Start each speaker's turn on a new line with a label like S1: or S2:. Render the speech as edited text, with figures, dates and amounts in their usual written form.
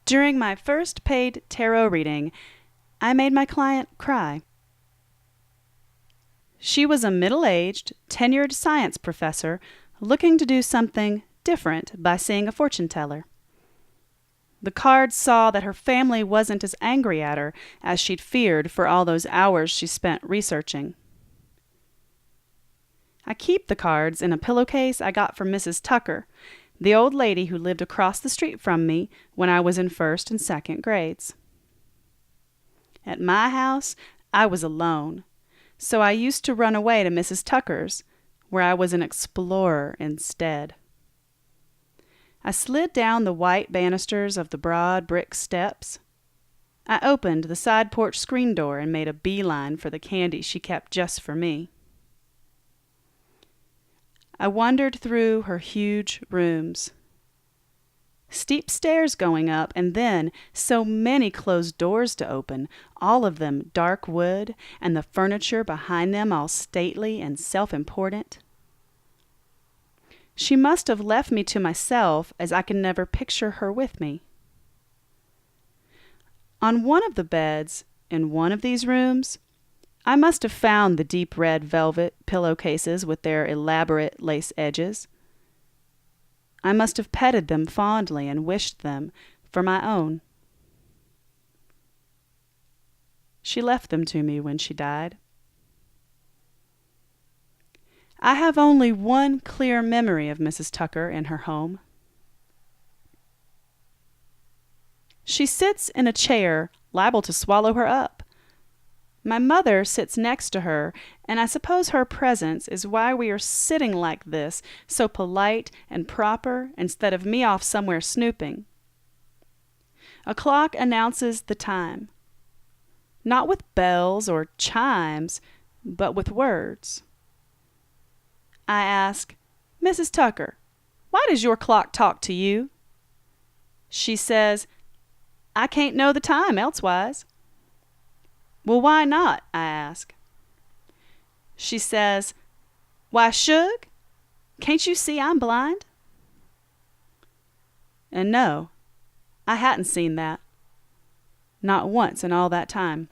S1: During my first paid tarot reading, I made my client cry. She was a middle-aged, tenured science professor looking to do something different by seeing a fortune teller. The cards saw that her family wasn't as angry at her as she'd feared for all those hours she spent researching. I keep the cards in a pillowcase I got from Mrs. Tucker, the old lady who lived across the street from me when I was in first and second grades. At my house, I was alone, so I used to run away to Mrs. Tucker's, where I was an explorer instead. I slid down the white banisters of the broad brick steps. I opened the side porch screen door and made a beeline for the candy she kept just for me. I wandered through her huge rooms. Steep stairs going up, and then so many closed doors to open, all of them dark wood, and the furniture behind them all stately and self-important. She must have left me to myself, as I can never picture her with me. On one of the beds in one of these rooms, I must have found the deep red velvet pillowcases with their elaborate lace edges. I must have petted them fondly and wished them for my own. She left them to me when she died. I have only one clear memory of Mrs. Tucker in her home. She sits in a chair liable to swallow her up. My mother sits next to her, and I suppose her presence is why we are sitting like this, so polite and proper, instead of me off somewhere snooping. A clock announces the time, not with bells or chimes, but with words. I ask, "Mrs. Tucker, why does your clock talk to you?" She says, "I can't know the time elsewise." "Well, why not?" I ask. She says, "Why, Shug, can't you see I'm blind?" And no, I hadn't seen that. Not once in all that time.